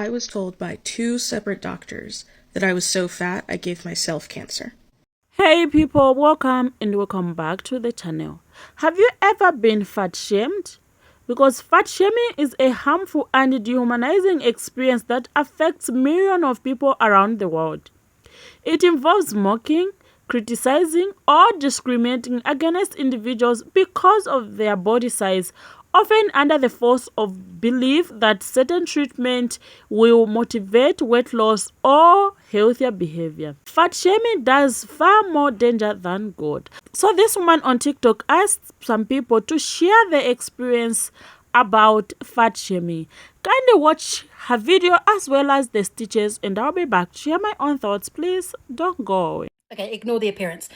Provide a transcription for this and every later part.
I was told by two separate doctors that I was so fat I gave myself cancer. Hey people, welcome back to the channel. Have you ever been fat shamed? Because fat shaming is a harmful and dehumanizing experience that affects millions of people around the world. It involves mocking, criticizing, or discriminating against individuals because of their body size, often under the force of belief that certain treatment will motivate weight loss or healthier behavior. Fat shaming does far more danger than good. So this woman on TikTok asked some people to share their experience about fat shaming. Kindly watch her video as well as the stitches, and I'll be back to share my own thoughts. Please don't go away. Okay, ignore the appearance.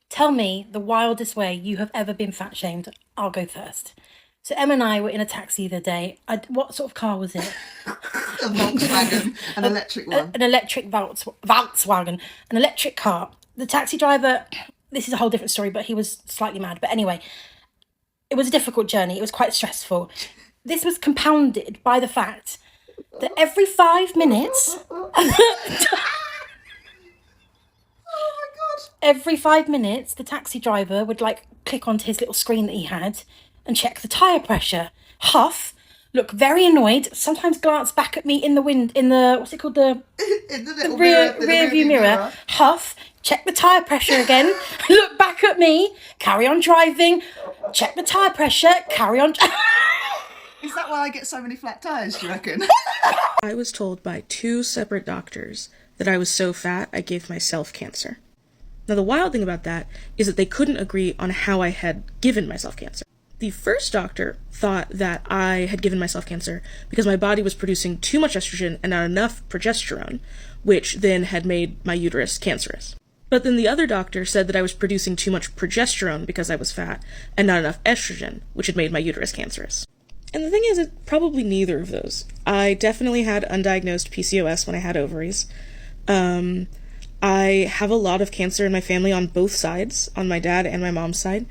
Tell me the wildest way you have ever been fat shamed. I'll go first. So Emma and I were in a taxi the other day. What sort of car was it? A Volkswagen, an electric one. An electric Volkswagen, an electric car. The taxi driver, this is a whole different story, but he was slightly mad. But anyway, it was a difficult journey. It was quite stressful. This was compounded by the fact that every 5 minutes... Every 5 minutes, the taxi driver would click onto his little screen that he had and check the tyre pressure, huff, look very annoyed, sometimes glance back at me in the what's it called, the rear view mirror, huff, check the tyre pressure again, look back at me, carry on driving, check the tyre pressure, carry on... Is that why I get so many flat tyres, do you reckon? I was told by two separate doctors that I was so fat I gave myself cancer. Now, the wild thing about that is that they couldn't agree on how I had given myself cancer. The first doctor thought that I had given myself cancer because my body was producing too much estrogen and not enough progesterone, which then had made my uterus cancerous. But then the other doctor said that I was producing too much progesterone because I was fat and not enough estrogen, which had made my uterus cancerous. And the thing is, it's probably neither of those. I definitely had undiagnosed PCOS when I had ovaries. I have a lot of cancer in my family on both sides, on my dad and my mom's side.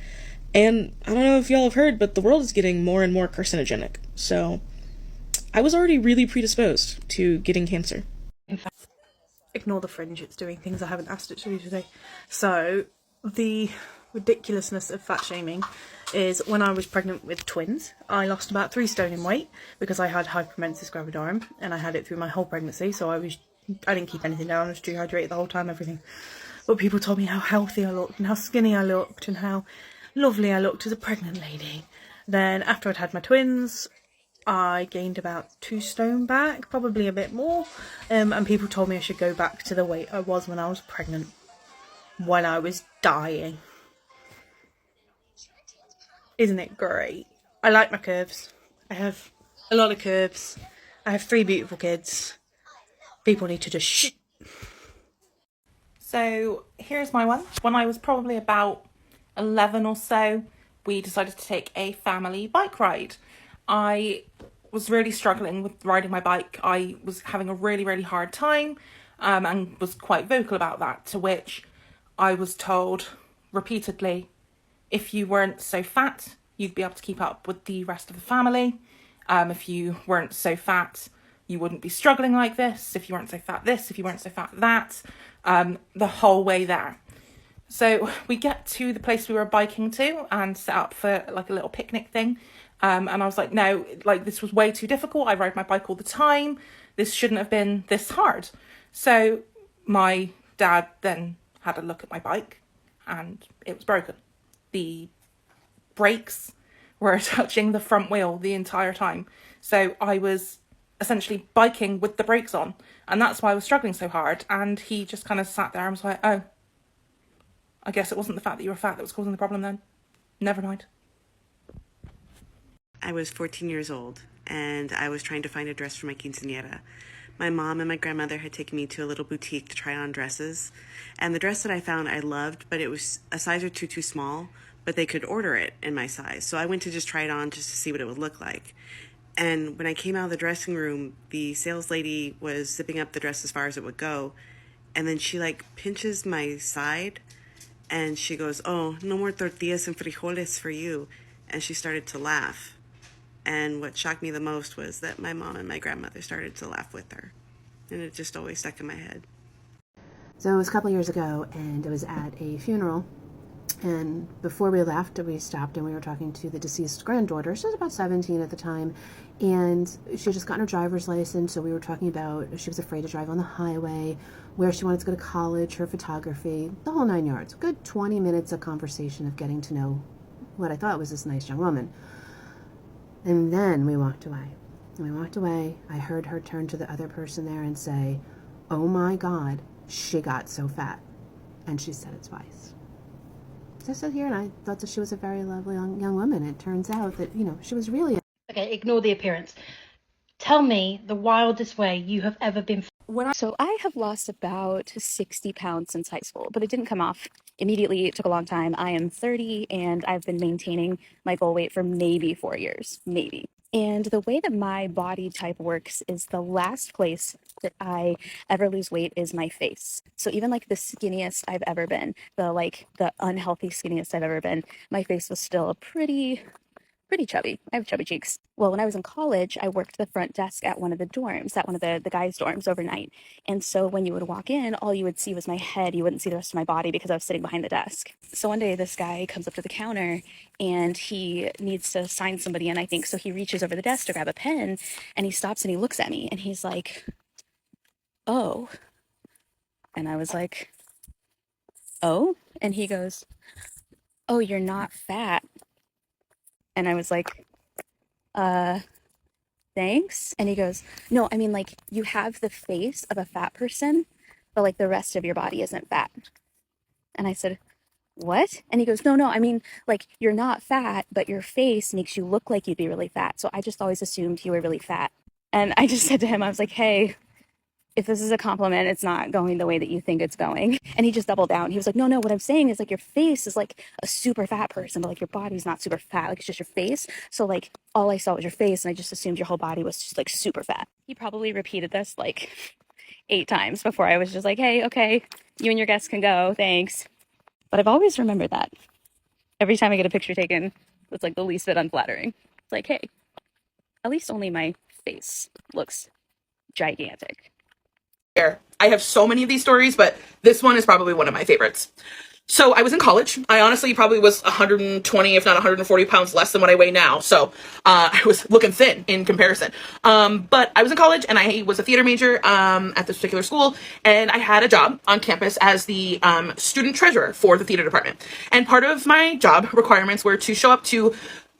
And I don't know if y'all have heard, but the world is getting more and more carcinogenic. So I was already really predisposed to getting cancer. Ignore the fringe, it's doing things I haven't asked it to do today. So the ridiculousness of fat shaming is when I was pregnant with twins, I lost about 3 stone in weight because I had hyperemesis gravidarum and I had it through my whole pregnancy, so I didn't keep anything down, I was dehydrated the whole time, everything. But people told me how healthy I looked and how skinny I looked and how lovely I looked as a pregnant lady. Then after I'd had my twins, I gained about 2 stone back, probably a bit more, and people told me I should go back to the weight I was when I was pregnant, when I was dying. Isn't it great? I like my curves. I have a lot of curves. I have 3 beautiful kids. People need to just shh. So here's my one. When I was probably about 11 or so, we decided to take a family bike ride. I was really struggling with riding my bike. I was having a really, really hard time and was quite vocal about that, to which I was told repeatedly, if you weren't so fat, you'd be able to keep up with the rest of the family. If you weren't so fat, you wouldn't be struggling like this. If you weren't so fat this, if you weren't so fat that, the whole way there. So we get to the place we were biking to and set up for a little picnic thing. And I was like, no, this was way too difficult. I ride my bike all the time. This shouldn't have been this hard. So my dad then had a look at my bike and it was broken. The brakes were touching the front wheel the entire time. So I was essentially biking with the brakes on, and that's why I was struggling so hard. And he just kind of sat there and was like, oh, I guess it wasn't the fact that you were fat that was causing the problem then. Never mind. I was 14 years old and I was trying to find a dress for my quinceañera. My mom and my grandmother had taken me to a little boutique to try on dresses, and the dress that I found I loved, but it was a size or two too small, but they could order it in my size. So I went to just try it on just to see what it would look like. And when I came out of the dressing room, the sales lady was zipping up the dress as far as it would go, and then she pinches my side and she goes, oh, no more tortillas and frijoles for you. And she started to laugh. And what shocked me the most was that my mom and my grandmother started to laugh with her. And it just always stuck in my head. So it was a couple years ago, and it was at a funeral. And before we left, we stopped and we were talking to the deceased granddaughter. She was about 17 at the time, and she had just gotten her driver's license. So we were talking about she was afraid to drive on the highway, where she wanted to go to college, her photography, the whole 9 yards. Good 20 minutes of conversation of getting to know what I thought was this nice young woman. And then we walked away. And we walked away. I heard her turn to the other person there and say, "Oh my God, she got so fat." And she said it twice. So I sat here and I thought that she was a very lovely young woman. It turns out that, she was really... Okay, ignore the appearance. Tell me the wildest way you have ever been. So I have lost about 60 pounds since high school, but it didn't come off immediately. It took a long time. I am 30 and I've been maintaining my goal weight for maybe 4 years, maybe. And the way that my body type works is the last place that I ever lose weight is my face. So even like the skinniest I've ever been, the unhealthy skinniest I've ever been, my face was still pretty chubby. I have chubby cheeks. Well, when I was in college, I worked the front desk at one of the dorms, at one of the guys' dorms overnight. And so when you would walk in, all you would see was my head. You wouldn't see the rest of my body because I was sitting behind the desk. So one day this guy comes up to the counter and he needs to sign somebody in, I think. So he reaches over the desk to grab a pen and he stops and he looks at me and he's like, "Oh." And I was like, "Oh?" And he goes, "Oh, you're not fat." And I was like, "Thanks." And he goes, "No, I mean, like, you have the face of a fat person, but like the rest of your body isn't fat." And I said, "What?" And he goes, "No, I mean, like, you're not fat, but your face makes you look like you'd be really fat. So I just always assumed you were really fat." And I just said to him, I was like, "Hey, if this is a compliment, it's not going the way that you think it's going." And he just doubled down. He was like, no, what I'm saying is like your face is like a super fat person, but like your body's not super fat. Like it's just your face. So like all I saw was your face and I just assumed your whole body was just like super fat. He probably repeated this like 8 times before I was just like, "Hey, okay, you and your guests can go. Thanks." But I've always remembered that. Every time I get a picture taken, it's like the least bit unflattering. It's like, hey, at least only my face looks gigantic. I have so many of these stories, but this one is probably one of my favorites. So I was in college. I honestly probably was 120, if not 140 pounds less than what I weigh now. So I was looking thin in comparison. But I was in college and I was a theater major at this particular school. And I had a job on campus as the student treasurer for the theater department. And part of my job requirements were to show up to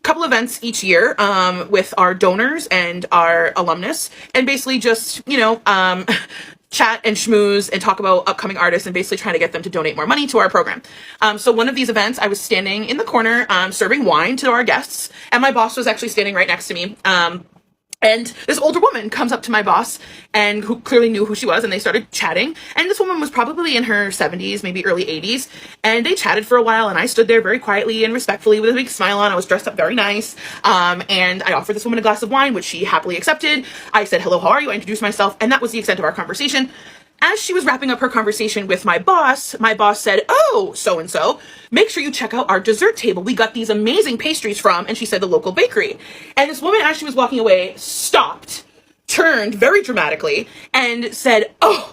couple events each year with our donors and our alumnus, and basically just chat and schmooze and talk about upcoming artists and basically trying to get them to donate more money to our program. So one of these events, I was standing in the corner serving wine to our guests, and my boss was actually standing right next to me. And this older woman comes up to my boss and who clearly knew who she was, and they started chatting. And this woman was probably in her 70s, maybe early 80s. And they chatted for a while, and I stood there very quietly and respectfully with a big smile on. I was dressed up very nice. And I offered this woman a glass of wine, which she happily accepted. I said, "Hello, how are you?" I introduced myself, and that was the extent of our conversation. As she was wrapping up her conversation with my boss said, "Oh, so-and-so, make sure you check out our dessert table. We got these amazing pastries from," and she said, "the local bakery." And this woman, as she was walking away, stopped, turned very dramatically, and said, "Oh,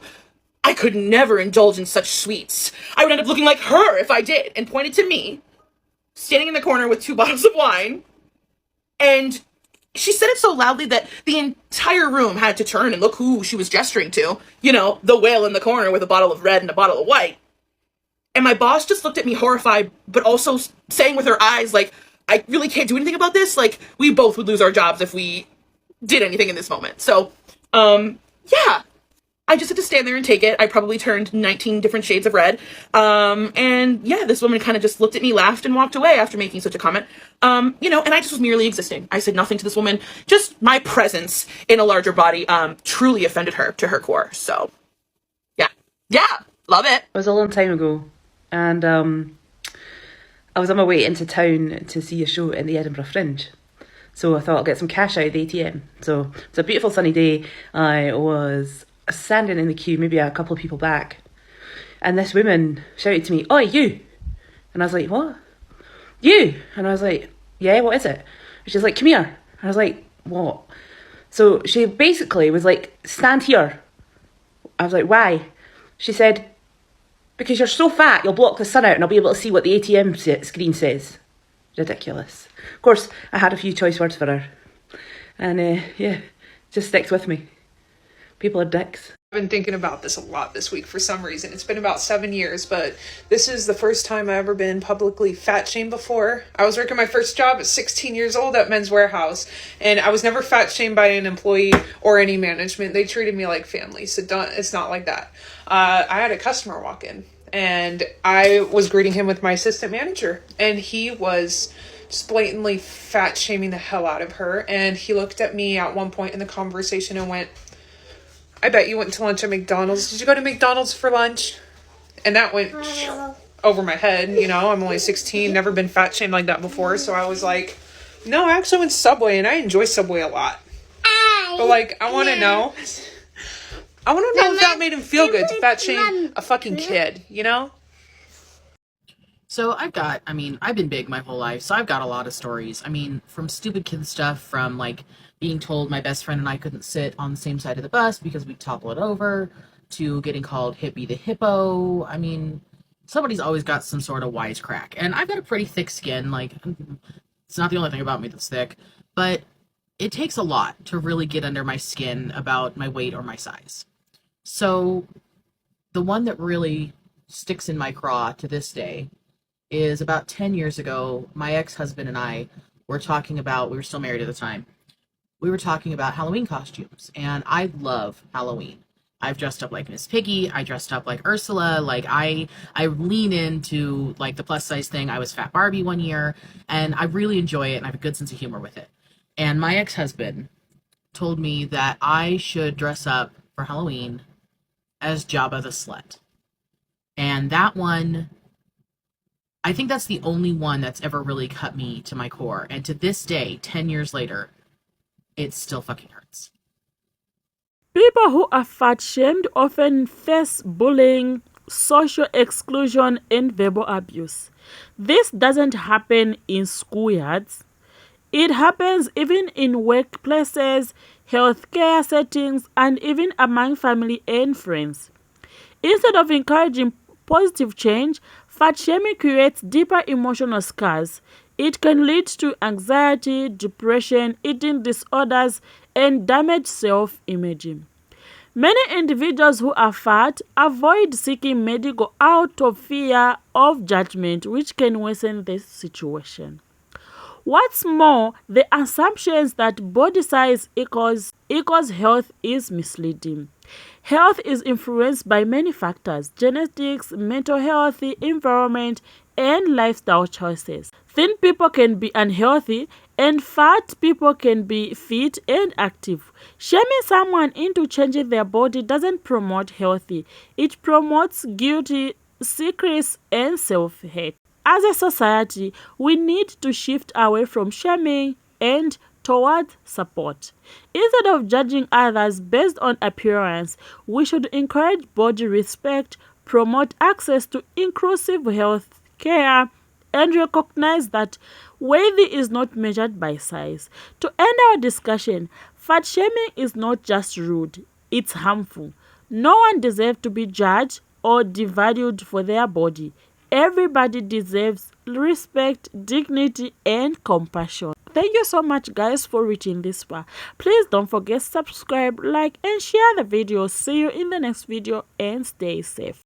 I could never indulge in such sweets. I would end up looking like her if I did," and pointed to me, standing in the corner with 2 bottles of wine. And she said it so loudly that the entire room had to turn and look who she was gesturing to. The whale in the corner with a bottle of red and a bottle of white. And my boss just looked at me horrified, but also saying with her eyes, like, "I really can't do anything about this. Like, we both would lose our jobs if we did anything in this moment." So, yeah. I just had to stand there and take it. I probably turned 19 different shades of red. And yeah, this woman kind of just looked at me, laughed, and walked away after making such a comment. And I just was merely existing. I said nothing to this woman. Just my presence in a larger body truly offended her to her core. So, yeah, love it. It was a long time ago. And I was on my way into town to see a show in the Edinburgh Fringe. So I thought I'll get some cash out of the ATM. So it's a beautiful sunny day. I was standing in the queue, maybe a couple of people back, and this woman shouted to me, "Oi, you!" And I was like, "What? You?" And I was like, "Yeah, what is it?" And she's like, "Come here." I was like, what? So she basically was like, stand here. I was like, why? She said, because you're so fat, you'll block the sun out and I'll be able to see what the ATM screen says. Ridiculous. Of course, I had a few choice words for her. And yeah, just sticks with me. People are dicks. I've been thinking about this a lot this week for some reason. It's been about 7 years, but this is the first time I've ever been publicly fat shamed before. I was working my first job at 16 years old at Men's Warehouse, and I was never fat shamed by an employee or any management. They treated me like family, so it's not like that. I had a customer walk in, and I was greeting him with my assistant manager, and he was just blatantly fat shaming the hell out of her, and he looked at me at one point in the conversation and went, I bet you went to lunch at McDonald's. Did you go to McDonald's for lunch? And that went over my head. You know, I'm only 16, never been fat shamed like that before. So I was like, no, I actually went to Subway and I enjoy Subway a lot. But like, I want to know if that made him feel good to fat shame a fucking kid, you know? So I've been big my whole life, so I've got a lot of stories. I mean, from stupid kid stuff, from like being told my best friend and I couldn't sit on the same side of the bus because we'd topple it over, to getting called Hippie the Hippo. I mean, somebody's always got some sort of wisecrack. And I've got a pretty thick skin, like, it's not the only thing about me that's thick, but it takes a lot to really get under my skin about my weight or my size. So the one that really sticks in my craw to this day is about 10 years ago, my ex-husband and I were talking about, we were still married at the time, we were talking about Halloween costumes, and I love Halloween. I've dressed up like Miss Piggy, I dressed up like Ursula, like I lean into like the plus size thing. I was Fat Barbie one year, and I really enjoy it, and I have a good sense of humor with it. And my ex-husband told me that I should dress up for Halloween as Jabba the Slut. And that one, I think that's the only one that's ever really cut me to my core. And to this day, 10 years later, it still fucking hurts. People who are fat shamed often face bullying, social exclusion, and verbal abuse. This doesn't happen in schoolyards. It happens even in workplaces, healthcare settings, and even among family and friends. Instead of encouraging positive change, fat shaming creates deeper emotional scars. It can lead to anxiety, depression, eating disorders, and damaged self-image. Many individuals who are fat avoid seeking medical out of fear of judgment, which can worsen the situation. What's more, the assumption that body size equals health is misleading. Health is influenced by many factors: genetics, mental health, environment, and lifestyle choices. Thin people can be unhealthy, and fat people can be fit and active. Shaming someone into changing their body doesn't promote healthy. It promotes guilty, secrets, and self-hate. As a society, we need to shift away from shaming and toward support. Instead of judging others based on appearance, we should encourage body respect, promote access to inclusive health care, and recognize that weight is not measured by size. To end our discussion, fat shaming is not just rude, it's harmful. No one deserves to be judged or devalued for their body. Everybody deserves respect, dignity, and compassion. Thank you so much, guys, for reaching this far. Please don't forget to subscribe, like, and share the video. See you in the next video, and stay safe.